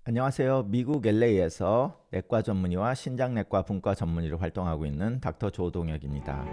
안녕하세요. 미국 LA에서 내과 전문의와 신장내과 분과 전문의로 활동하고 있는 닥터 조동혁입니다.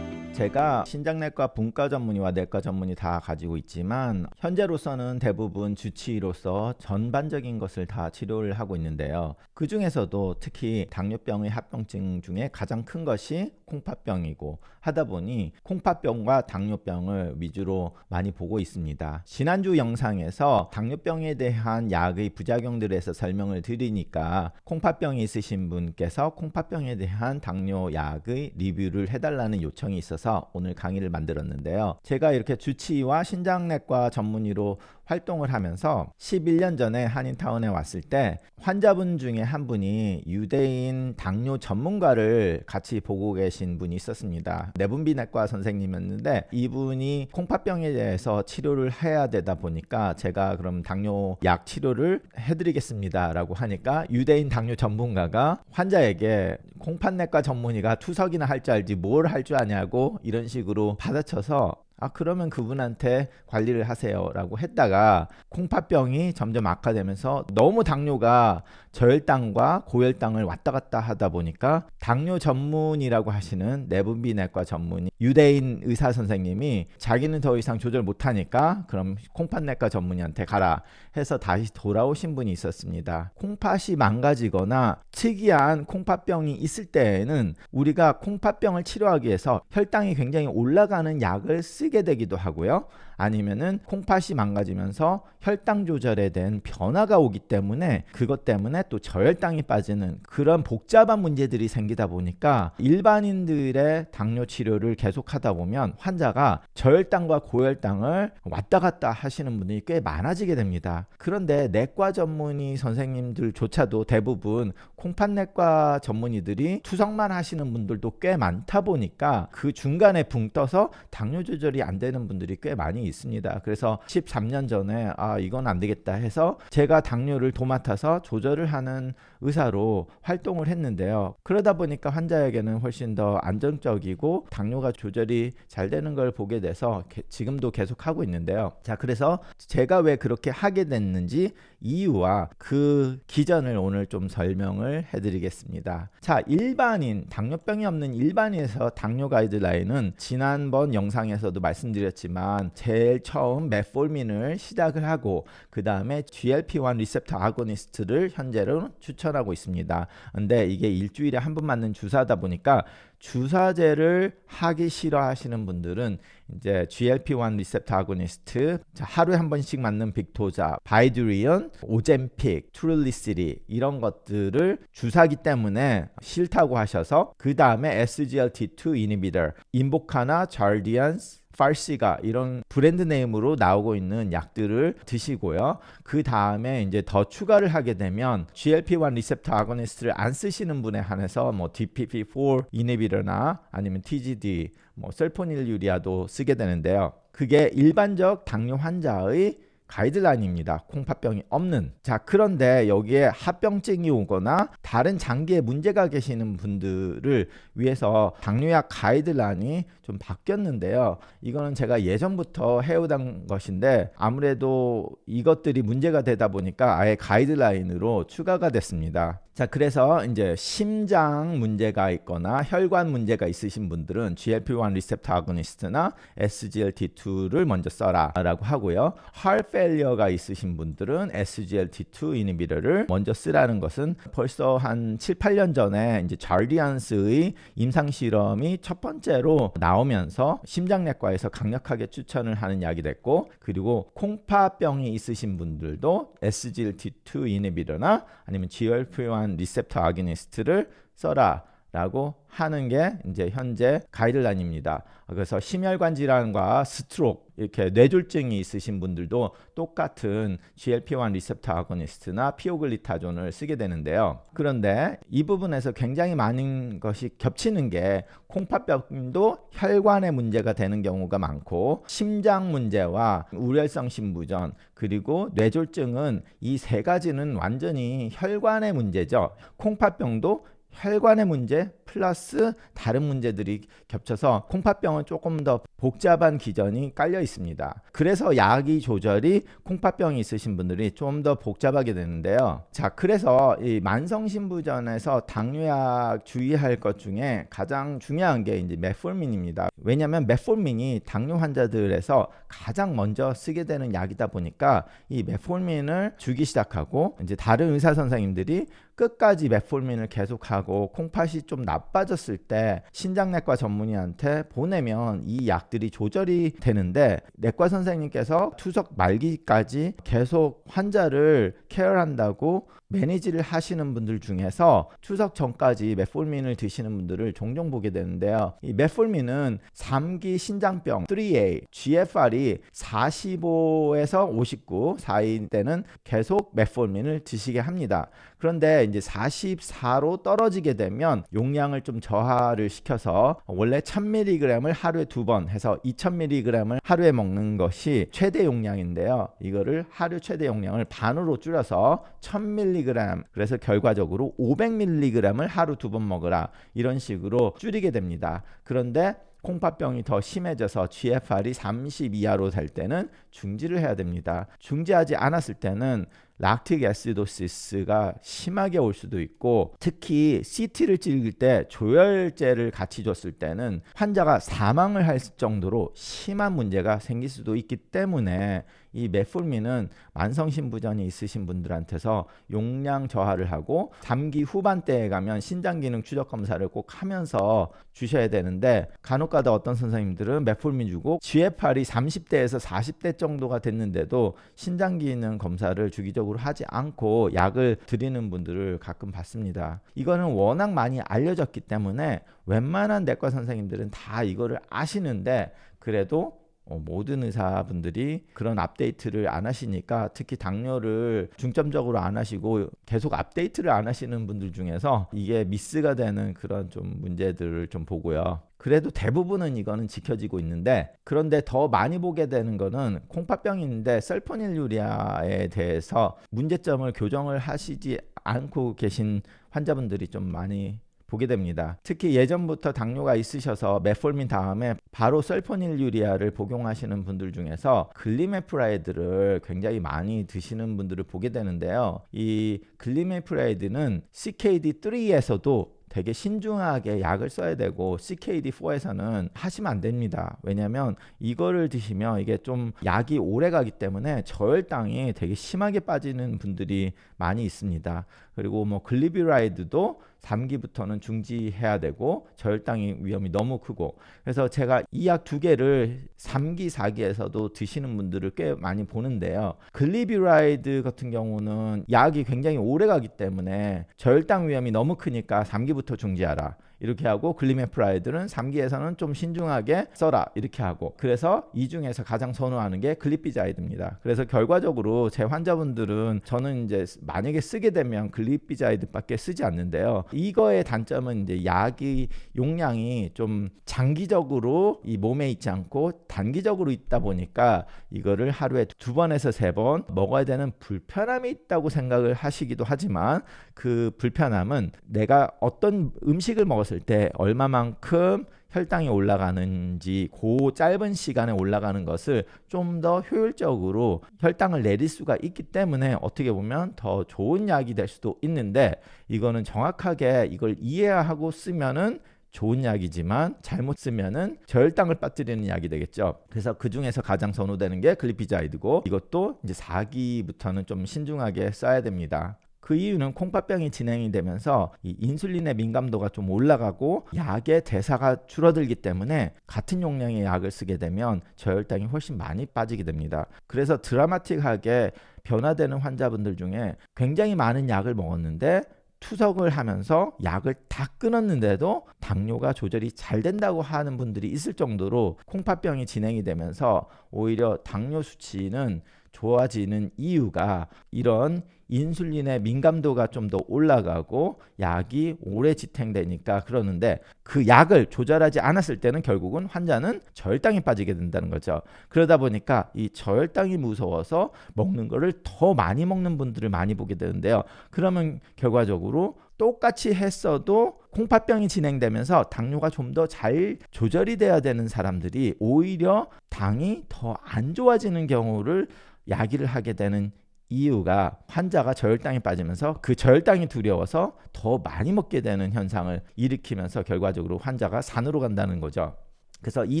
제가 신장내과 분과 전문의와 내과 전문의 다 가지고 있지만 현재로서는 대부분 주치의로서 전반적인 것을 다 치료를 하고 있는데요. 그 중에서도 특히 당뇨병의 합병증 중에 가장 큰 것이 콩팥병이고 하다 보니 콩팥병과 당뇨병을 위주로 많이 보고 있습니다. 지난주 영상에서 당뇨병에 대한 약의 부작용들에 대해서 설명을 드리니까 콩팥병이 있으신 분께서 콩팥병에 대한 당뇨약의 리뷰를 해달라는 요청이 있어서 오늘 강의를 만들었는데요. 제가 이렇게 주치의와 신장내과 전문의로 활동을 하면서 11년 전에 한인타운에 왔을 때 환자분 중에 한 분이 유대인 당뇨 전문가를 같이 보고 계신 분이 있었습니다. 내분비내과 선생님이었는데 이분이 콩팥병에 대해서 치료를 해야 되다 보니까 제가 그럼 당뇨약 치료를 해드리겠습니다 라고 하니까 유대인 당뇨 전문가가 환자에게 콩팥내과 전문의가 투석이나 할 줄 알지 뭘 할 줄 아냐고 이런 식으로 받아쳐서 그러면 그분한테 관리를 하세요 라고 했다가 콩팥병이 점점 악화되면서 너무 당뇨가 저혈당과 고혈당을 왔다 갔다 하다 보니까 당뇨 전문이라고 하시는 내분비내과 전문의 유대인 의사 선생님이 자기는 더 이상 조절 못하니까 그럼 콩팥내과 전문의한테 가라 해서 다시 돌아오신 분이 있었습니다. 콩팥이 망가지거나 특이한 콩팥병이 있을 때에는 우리가 콩팥병을 치료하기 위해서 혈당이 굉장히 올라가는 약을 쓰게 되기도 하고요. 아니면은 콩팥이 망가지면서 혈당 조절에 대한 변화가 오기 때문에 그것 때문에 또 저혈당이 빠지는 그런 복잡한 문제들이 생기다 보니까 일반인들의 당뇨 치료를 계속하다 보면 환자가 저혈당과 고혈당을 왔다 갔다 하시는 분들이 꽤 많아지게 됩니다. 그런데 내과 전문의 선생님들조차도 대부분 콩팥내과 전문의들이 투석만 하시는 분들도 꽤 많다 보니까 그 중간에 붕 떠서 당뇨 조절이 안 되는 분들이 꽤 많이 있습니다. 그래서 13년 전에 이건 안 되겠다 해서 제가 당뇨를 도맡아서 조절을 하는 의사로 활동을 했는데요. 그러다 보니까 환자에게는 훨씬 더 안정적이고 당뇨가 조절이 잘 되는 걸 보게 돼서 지금도 계속 하고 있는데요. 자, 그래서 제가 왜 그렇게 하게 됐는지 이유와 그 기전을 오늘 좀 설명을 해드리겠습니다. 자, 일반인, 당뇨병이 없는 일반인에서 당뇨 가이드라인은 지난번 영상에서도 말씀드렸지만 제일 처음 메폴민을 시작을 하고 그 다음에 GLP-1 리셉터 아고니스트를 현재로 추천하고 있습니다. 근데 이게 일주일에 한 번 맞는 주사다 보니까 주사제를 하기 싫어하시는 분들은 이제 GLP-1 리셉터 아고니스트, 하루에 한 번씩 맞는 빅토자, 바이두리온, 오젬픽, 트룰리시리 이런 것들을 주사기 때문에 싫다고 하셔서 그 다음에 SGLT2 이니비터, 인보카나 잘디안스, 파시가 이런 브랜드 네임으로 나오고 있는 약들을 드시고요. 그 다음에 이제 더 추가를 하게 되면 GLP-1 리셉터 아고니스트를 안 쓰시는 분에 한해서 DPP-4 이니비터나 아니면 TGD, 셀포닐유리아도 쓰게 되는데요. 그게 일반적 당뇨 환자의 가이드라인입니다. 콩팥병이 없는. 자, 그런데 여기에 합병증이 오거나 다른 장기에 문제가 계시는 분들을 위해서 당뇨약 가이드라인이 좀 바뀌었는데요. 이거는 제가 예전부터 해오던 것인데 아무래도 이것들이 문제가 되다 보니까 아예 가이드라인으로 추가가 됐습니다. 자, 그래서 이제 심장 문제가 있거나 혈관 문제가 있으신 분들은 GLP-1 리셉터 아고니스트나 SGLT2를 먼저 써라 라고 하고요. Heart failure가 있으신 분들은 SGLT2 이니비터를 먼저 쓰라는 것은 벌써 한 7, 8년 전에 이제 잘디안스의 임상 실험이 첫 번째로 나오면서 심장내과에서 강력하게 추천을 하는 약이 됐고, 그리고 콩팥병이 있으신 분들도 SGLT2 이니비터나 아니면 GLP-1 리셉터 아고니스트를 써라 라고 하는 게 이제 현재 가이드라인입니다. 그래서 심혈관 질환과 스트로크, 이렇게 뇌졸중이 있으신 분들도 똑같은 GLP-1 리셉터 아고니스트나 피오글리타존을 쓰게 되는데요. 그런데 이 부분에서 굉장히 많은 것이 겹치는 게 콩팥병도 혈관에 문제가 되는 경우가 많고 심장 문제와 우열성 심부전 그리고 뇌졸중은 이 세 가지는 완전히 혈관의 문제죠. 콩팥병도 혈관의 문제 플러스 다른 문제들이 겹쳐서 콩팥병은 조금 더 복잡한 기전이 깔려 있습니다. 그래서 약이 조절이 콩팥병이 있으신 분들이 좀 더 복잡하게 되는데요. 자, 그래서 이 만성신부전에서 당뇨약 주의할 것 중에 가장 중요한 게 이제 메폴민입니다. 왜냐하면 메폴민이 당뇨 환자들에서 가장 먼저 쓰게 되는 약이다 보니까 이 메폴민을 주기 시작하고 이제 다른 의사 선생님들이 끝까지 메폴민을 계속하고 콩팥이 좀 나빠졌을 때 신장내과 전문의한테 보내면 이 약들이 조절이 되는데, 내과 선생님께서 투석 말기까지 계속 환자를 케어한다고 매니지를 하시는 분들 중에서 추석 전까지 메폴민을 드시는 분들을 종종 보게 되는데요. 이 메폴민은 3기 신장병 3A GFR이 45에서 59 사이 때는 계속 메폴민을 드시게 합니다. 그런데 이제 44로 떨어지게 되면 용량을 좀 저하를 시켜서 원래 1000mg을 하루에 2번 해서 2000mg을 하루에 먹는 것이 최대 용량인데요. 이거를 하루 최대 용량을 반으로 줄여서 1000mg, 그래서 결과적으로 500mg을 하루 2번 먹으라, 이런 식으로 줄이게 됩니다. 그런데 콩팥병이 더 심해져서 GFR이 30 이하로 될 때는 중지를 해야 됩니다. 중지하지 않았을 때는 락틱 애시도시스가 심하게 올 수도 있고, 특히 CT를 찍을 때 조혈제를 같이 줬을 때는 환자가 사망을 할 정도로 심한 문제가 생길 수도 있기 때문에 이 메폴민은 만성신부전이 있으신 분들한테서 용량 저하를 하고 3기 후반대에 가면 신장기능 추적 검사를 꼭 하면서 주셔야 되는데, 간혹가다 어떤 선생님들은 메폴민 주고 GFR이 30대에서 40대 정도가 됐는데도 신장기능 검사를 주기적으로 하지 않고 약을 드리는 분들을 가끔 봤습니다. 이거는 워낙 많이 알려졌기 때문에 웬만한 내과 선생님들은 다 이거를 아시는데, 그래도 모든 의사분들이 그런 업데이트를 안 하시니까, 특히 당뇨를 중점적으로 안 하시고 계속 업데이트를 안 하시는 분들 중에서 이게 미스가 되는 그런 좀 문제들을 좀 보고요. 그래도 대부분은 이거는 지켜지고 있는데, 그런데 더 많이 보게 되는 거는 콩팥병인데 설포닐유리아에 대해서 문제점을 교정을 하시지 않고 계신 환자분들이 좀 많이 보게 됩니다. 특히 예전부터 당뇨가 있으셔서 메폴민 다음에 바로 설포닐유리아를 복용하시는 분들 중에서 글리메프라이드를 굉장히 많이 드시는 분들을 보게 되는데요. 이 글리메프라이드는 CKD3에서도 되게 신중하게 약을 써야 되고 CKD4에서는 하시면 안 됩니다. 왜냐하면 이거를 드시면 이게 좀 약이 오래 가기 때문에 저혈당이 되게 심하게 빠지는 분들이 많이 있습니다. 그리고 뭐 글리비라이드도 3기부터는 중지해야 되고 저혈당이 위험이 너무 크고, 그래서 제가 이 약 2개를 3기, 4기에서도 드시는 분들을 꽤 많이 보는데요. 글리비라이드 같은 경우는 약이 굉장히 오래 가기 때문에 저혈당 위험이 너무 크니까 3기부터 중지하라 이렇게 하고, 글리메프라이드는 3기에서는 좀 신중하게 써라 이렇게 하고, 그래서 이 중에서 가장 선호하는 게 글리피자이드입니다. 그래서 결과적으로 제 환자분들은 저는 이제 만약에 쓰게 되면 글리피자이드밖에 쓰지 않는데요. 이거의 단점은 이제 약이 용량이 좀 장기적으로 이 몸에 있지 않고 단기적으로 있다 보니까 이거를 하루에 2번에서 3번 먹어야 되는 불편함이 있다고 생각을 하시기도 하지만, 그 불편함은 내가 어떤 음식을 먹었을 때 얼마만큼 혈당이 올라가는지 그 짧은 시간에 올라가는 것을 좀 더 효율적으로 혈당을 내릴 수가 있기 때문에 어떻게 보면 더 좋은 약이 될 수도 있는데, 이거는 정확하게 이걸 이해하고 쓰면은 좋은 약이지만 잘못 쓰면은 저혈당을 빠뜨리는 약이 되겠죠. 그래서 그 중에서 가장 선호되는 게 글리피자이드고, 이것도 이제 4기부터는 좀 신중하게 써야 됩니다. 그 이유는 콩팥병이 진행이 되면서 이 인슐린의 민감도가 좀 올라가고 약의 대사가 줄어들기 때문에 같은 용량의 약을 쓰게 되면 저혈당이 훨씬 많이 빠지게 됩니다. 그래서 드라마틱하게 변화되는 환자분들 중에 굉장히 많은 약을 먹었는데 투석을 하면서 약을 다 끊었는데도 당뇨가 조절이 잘 된다고 하는 분들이 있을 정도로 콩팥병이 진행이 되면서 오히려 당뇨 수치는 좋아지는 이유가 이런 인슐린의 민감도가 좀 더 올라가고 약이 오래 지탱되니까 그러는데, 그 약을 조절하지 않았을 때는 결국은 환자는 저혈당이 빠지게 된다는 거죠. 그러다 보니까 이 저혈당이 무서워서 먹는 거를 더 많이 먹는 분들을 많이 보게 되는데요. 그러면 결과적으로 똑같이 했어도 콩팥병이 진행되면서 당뇨가 좀 더 잘 조절이 돼야 되는 사람들이 오히려 당이 더 안 좋아지는 경우를 야기를 하게 되는 이유가 환자가 저혈당에 빠지면서 그 저혈당이 두려워서 더 많이 먹게 되는 현상을 일으키면서 결과적으로 환자가 산으로 간다는 거죠. 그래서 이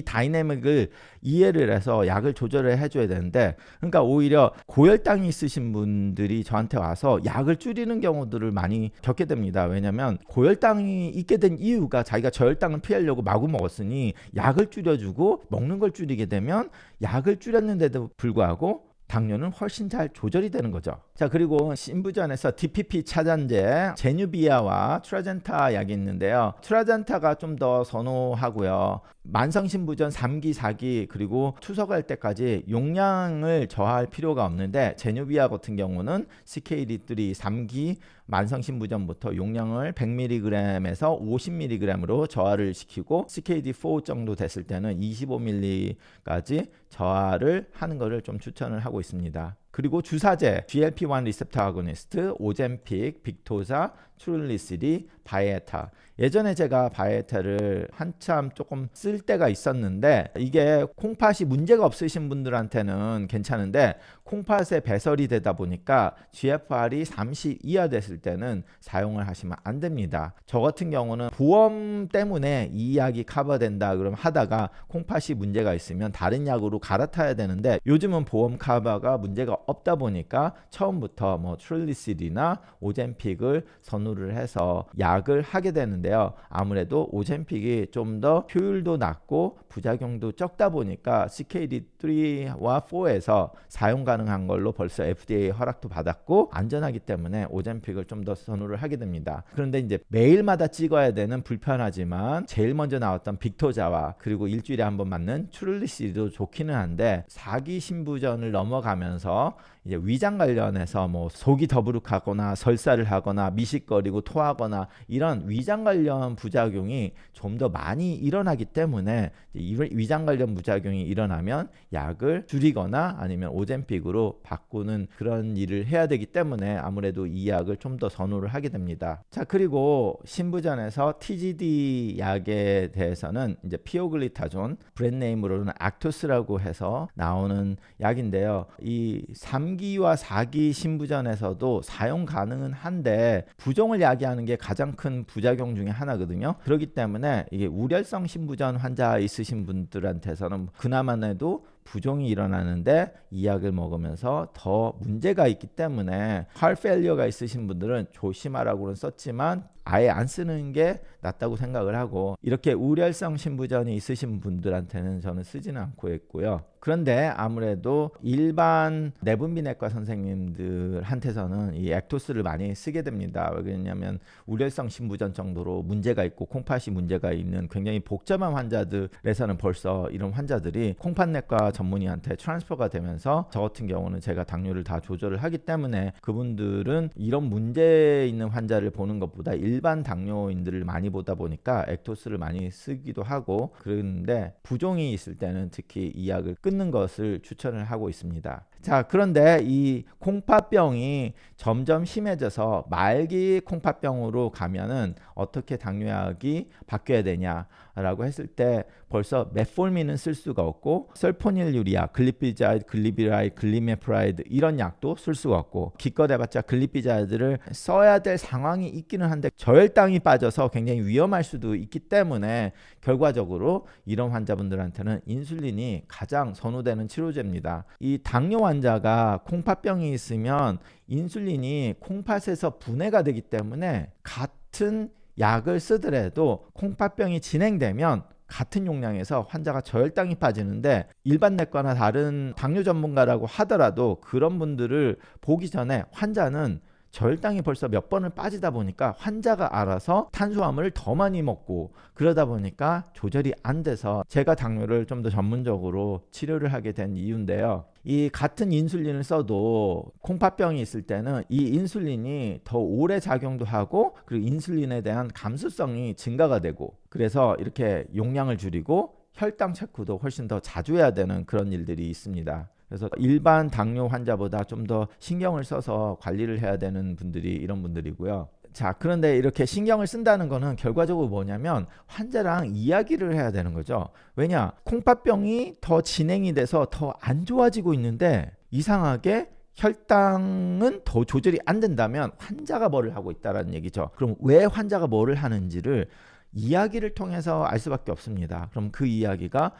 다이내믹을 이해를 해서 약을 조절을 해줘야 되는데, 그러니까 오히려 고혈당이 있으신 분들이 저한테 와서 약을 줄이는 경우들을 많이 겪게 됩니다. 왜냐하면 고혈당이 있게 된 이유가 자기가 저혈당을 피하려고 마구 먹었으니 약을 줄여주고 먹는 걸 줄이게 되면 약을 줄였는데도 불구하고 당뇨는 훨씬 잘 조절이 되는 거죠. 자, 그리고 신부전에서 DPP 차단제 제뉴비아와 트라젠타 약이 있는데요. 트라젠타가 좀 더 선호하고요. 만성신부전 3기, 4기 그리고 투석할 때까지 용량을 저하할 필요가 없는데, 제뉴비아 같은 경우는 CKD3 3기 만성신부전부터 용량을 100mg에서 50mg으로 저하를 시키고 CKD4 정도 됐을 때는 25mg까지 저하를 하는 것을 좀 추천을 하고 있습니다. 그리고 주사제 GLP-1 리셉터 아고니스트, 오젬픽, 빅토자, 트룰리시디, 바이에타. 예전에 제가 바이에타를 한참 조금 쓸 때가 있었는데, 이게 콩팥이 문제가 없으신 분들한테는 괜찮은데 콩팥에 배설이 되다 보니까 GFR이 30 이하 됐을 때는 사용을 하시면 안 됩니다. 저 같은 경우는 보험 때문에 이 약이 커버된다 그럼 하다가 콩팥이 문제가 있으면 다른 약으로 갈아타야 되는데, 요즘은 보험 커버가 문제가 없다 보니까 처음부터 뭐 트룰리시디나 오젬픽을 선호를 해서 약을 하게 되는데요. 아무래도 오젬픽이 좀 더 효율도 낮고 부작용도 적다 보니까 CKD3와 4에서 사용 가능한 걸로 벌써 FDA 허락도 받았고 안전하기 때문에 오젬픽을 좀 더 선호를 하게 됩니다. 그런데 이제 매일마다 찍어야 되는 불편하지만 제일 먼저 나왔던 빅토자와 그리고 일주일에 한 번 맞는 트룰리시디도 좋기는 한데, 4기 신부전을 넘어가면서 이제 위장 관련해서 뭐 속이 더부룩하거나 설사를 하거나 미식거리고 토하거나 이런 위장 관련 부작용이 좀 더 많이 일어나기 때문에, 위장 관련 부작용이 일어나면 약을 줄이거나 아니면 오젬픽으로 바꾸는 그런 일을 해야 되기 때문에 아무래도 이 약을 좀 더 선호를 하게 됩니다. 자, 그리고 신부전에서 TGD 약에 대해서는 이제 피오글리타존, 브랜드네임으로는 악토스라고 해서 나오는 약인데요. 이 3기와 4기 신부전에서도 사용 가능은 한데 부종을 야기하는 게 가장 큰 부작용 중에 하나거든요. 그렇기 때문에 이게 우려성 신부전 환자 있으신 분들한테서는 그나마나도 부종이 일어나는데 이 약을 먹으면서 더 문제가 있기 때문에 heart failure가 있으신 분들은 조심하라고는 썼지만 아예 안 쓰는 게 낫다고 생각을 하고, 이렇게 우려성 신부전이 있으신 분들한테는 저는 쓰지는 않고 있고요. 그런데 아무래도 일반 내분비내과 선생님들한테서는 이 액토스를 많이 쓰게 됩니다. 왜냐하면 우려성 신부전 정도로 문제가 있고 콩팥이 문제가 있는 굉장히 복잡한 환자들에서는 벌써 이런 환자들이 콩팥내과 전문의한테 트랜스퍼가 되면서, 저 같은 경우는 제가 당뇨를 다 조절을 하기 때문에 그분들은 이런 문제 있는 환자를 보는 것보다 일반 당뇨인들을 많이 보다 보니까 액토스를 많이 쓰기도 하고, 그런데 부종이 있을 때는 특히 이 약을 끊는 것을 추천을 하고 있습니다. 자, 그런데 이 콩팥병이 점점 심해져서 말기 콩팥병으로 가면은 어떻게 당뇨약이 바뀌어야 되냐라고 했을 때 벌써 메폴민은 쓸 수가 없고, 설포닐유리아, 글리피자이드, 글리비라이드, 글리메프라이드 이런 약도 쓸 수가 없고, 기껏 해봤자 글리피자이드를 써야 될 상황이 있기는 한데 저혈당이 빠져서 굉장히 위험할 수도 있기 때문에 결과적으로 이런 환자분들한테는 인슐린이 가장 선호되는 치료제입니다. 이 당뇨 환자가 콩팥병이 있으면 인슐린이 콩팥에서 분해가 되기 때문에 같은 약을 쓰더라도 콩팥병이 진행되면 같은 용량에서 환자가 저혈당이 빠지는데, 일반 내과나 다른 당뇨 전문가라고 하더라도 그런 분들을 보기 전에 환자는 저혈당이 벌써 몇 번을 빠지다 보니까 환자가 알아서 탄수화물을 더 많이 먹고, 그러다 보니까 조절이 안 돼서 제가 당뇨를 좀 더 전문적으로 치료를 하게 된 이유인데요. 이 같은 인슐린을 써도 콩팥병이 있을 때는 이 인슐린이 더 오래 작용도 하고, 그리고 인슐린에 대한 감수성이 증가가 되고, 그래서 이렇게 용량을 줄이고 혈당 체크도 훨씬 더 자주 해야 되는 그런 일들이 있습니다. 그래서 일반 당뇨 환자보다 좀 더 신경을 써서 관리를 해야 되는 분들이 이런 분들이고요. 자, 그런데 이렇게 신경을 쓴다는 거는 결과적으로 뭐냐면 환자랑 이야기를 해야 되는 거죠. 왜냐? 콩팥병이 더 진행이 돼서 더 안 좋아지고 있는데 이상하게 혈당은 더 조절이 안 된다면 환자가 뭐를 하고 있다는 얘기죠. 그럼 왜 환자가 뭐를 하는지를 이야기를 통해서 알 수밖에 없습니다. 그럼 그 이야기가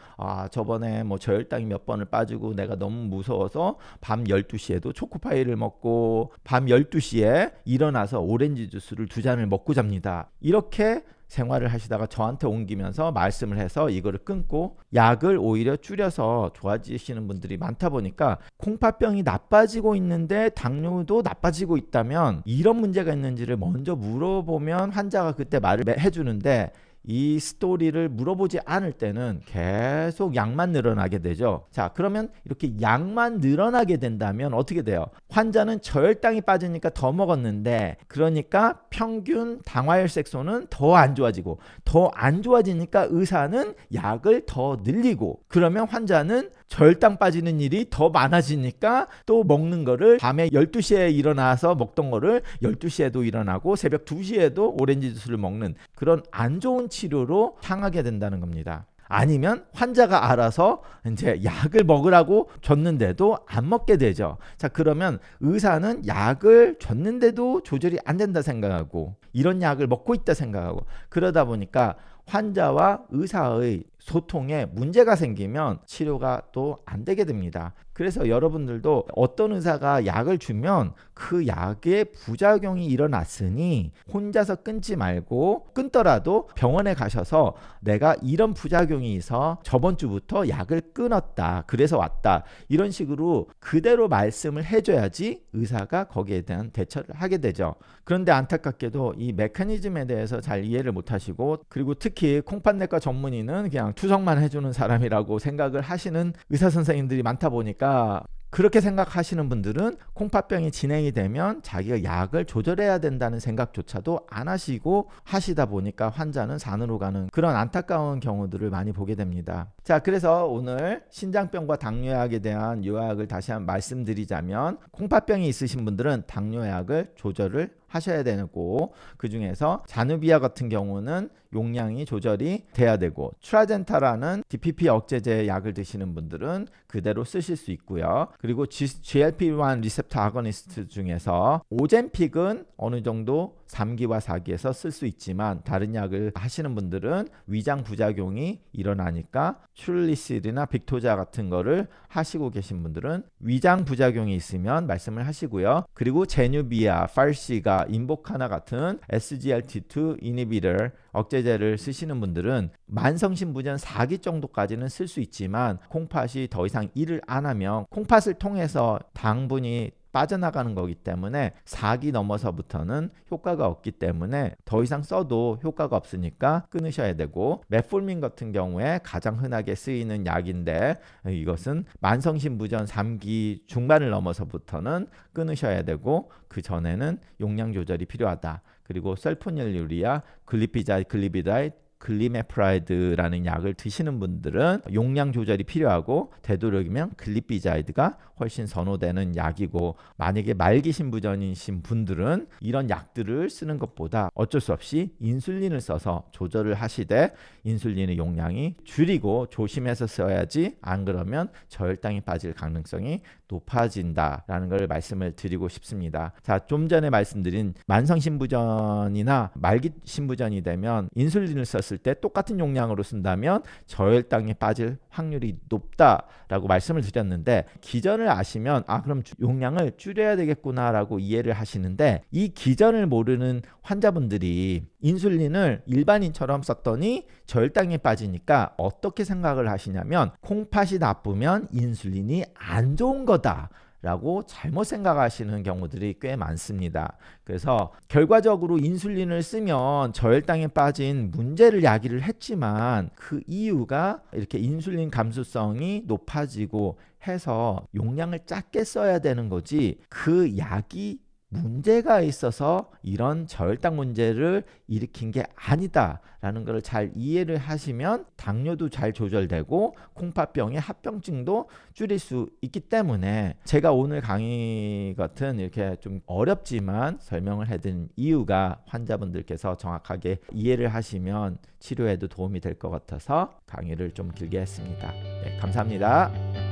저번에 뭐 저혈당이 몇 번을 빠지고 내가 너무 무서워서 밤 12시에도 초코파이를 먹고 밤 12시에 일어나서 오렌지 주스를 2잔을 먹고 잡니다. 이렇게 생활을 하시다가 저한테 옮기면서 말씀을 해서 이거를 끊고 약을 오히려 줄여서 좋아지시는 분들이 많다 보니까 콩팥병이 나빠지고 있는데 당뇨도 나빠지고 있다면 이런 문제가 있는지를 먼저 물어보면 환자가 그때 말을 해주는데 이 스토리를 물어보지 않을 때는 계속 약만 늘어나게 되죠. 자, 그러면 이렇게 약만 늘어나게 된다면 어떻게 돼요? 환자는 저혈당이 빠지니까 더 먹었는데 그러니까 평균 당화혈색소는 더 안 좋아지고 더 안 좋아지니까 의사는 약을 더 늘리고 그러면 환자는 저혈당 빠지는 일이 더 많아지니까 또 먹는 거를 밤에 12시에 일어나서 먹던 거를 12시에도 일어나고 새벽 2시에도 오렌지 주스를 먹는 그런 안 좋은 치료로 향하게 된다는 겁니다. 아니면 환자가 알아서 이제 약을 먹으라고 줬는데도 안 먹게 되죠. 자, 그러면 의사는 약을 줬는데도 조절이 안 된다 생각하고 이런 약을 먹고 있다 생각하고 그러다 보니까 환자와 의사의 소통에 문제가 생기면 치료가 또 안 되게 됩니다. 그래서 여러분들도 어떤 의사가 약을 주면 그 약의 부작용이 일어났으니 혼자서 끊지 말고 끊더라도 병원에 가셔서 내가 이런 부작용이 있어 저번 주부터 약을 끊었다. 그래서 왔다. 이런 식으로 그대로 말씀을 해줘야지 의사가 거기에 대한 대처를 하게 되죠. 그런데 안타깝게도 이 메커니즘에 대해서 잘 이해를 못하시고 그리고 특히 콩팥내과 전문의는 그냥 투석만 해주는 사람이라고 생각을 하시는 의사 선생님들이 많다 보니까 그렇게 생각하시는 분들은 콩팥병이 진행이 되면 자기가 약을 조절해야 된다는 생각조차도 안 하시고 하시다 보니까 환자는 산으로 가는 그런 안타까운 경우들을 많이 보게 됩니다. 자, 그래서 오늘 신장병과 당뇨약에 대한 요약을 다시 한번 말씀드리자면 콩팥병이 있으신 분들은 당뇨약을 조절을 하셔야 되고 그 중에서 자누비아 같은 경우는 용량이 조절이 돼야 되고 트라젠타라는 DPP 억제제 약을 드시는 분들은 그대로 쓰실 수 있고요. 그리고 GLP-1 리셉터 아고니스트 중에서 오젬픽은 어느 정도 3기와 4기에서 쓸 수 있지만 다른 약을 하시는 분들은 위장 부작용이 일어나니까 츄르리실이나 빅토자 같은 거를 하시고 계신 분들은 위장 부작용이 있으면 말씀을 하시고요. 그리고 제누비아, 팔시가, 인보카나 같은 SGLT2 이니비터 억제제를 쓰시는 분들은 만성신부전 4기 정도까지는 쓸 수 있지만 콩팥이 더 이상 일을 안 하면 콩팥을 통해서 당분이 빠져나가는 거기 때문에 4기 넘어서부터는 효과가 없기 때문에 더 이상 써도 효과가 없으니까 끊으셔야 되고 메폴민 같은 경우에 가장 흔하게 쓰이는 약인데 이것은 만성신부전 3기 중반을 넘어서부터는 끊으셔야 되고 그 전에는 용량 조절이 필요하다. 그리고 설포닐유리아, 글리피자이드, 글리메프라이드라는 약을 드시는 분들은 용량 조절이 필요하고 되도록이면 글리피자이드가 훨씬 선호되는 약이고 만약에 말기 신부전이신 분들은 이런 약들을 쓰는 것보다 어쩔 수 없이 인슐린을 써서 조절을 하시되 인슐린의 용량이 줄이고 조심해서 써야지 안 그러면 저혈당이 빠질 가능성이 높아진다라는 걸 말씀을 드리고 싶습니다. 자, 좀 전에 말씀드린 만성신부전이나 말기신부전이 되면 인슐린을 썼을 때 똑같은 용량으로 쓴다면 저혈당이 빠질 확률이 높다라고 말씀을 드렸는데 기전을 아시면 그럼 용량을 줄여야 되겠구나라고 이해를 하시는데 이 기전을 모르는 환자분들이 인슐린을 일반인처럼 썼더니 저혈당이 빠지니까 어떻게 생각을 하시냐면 콩팥이 나쁘면 인슐린이 안 좋은 거다 라고 잘못 생각하시는 경우들이 꽤 많습니다. 그래서 결과적으로 인슐린을 쓰면 저혈당에 빠진 문제를 야기를 했지만 그 이유가 이렇게 인슐린 감수성이 높아지고 해서 용량을 작게 써야 되는 거지 그 약이 문제가 있어서 이런 저혈당 문제를 일으킨 게 아니다라는 것을 잘 이해를 하시면 당뇨도 잘 조절되고 콩팥병의 합병증도 줄일 수 있기 때문에 제가 오늘 강의 같은 이렇게 좀 어렵지만 설명을 해드린 이유가 환자분들께서 정확하게 이해를 하시면 치료에도 도움이 될 것 같아서 강의를 좀 길게 했습니다. 네, 감사합니다.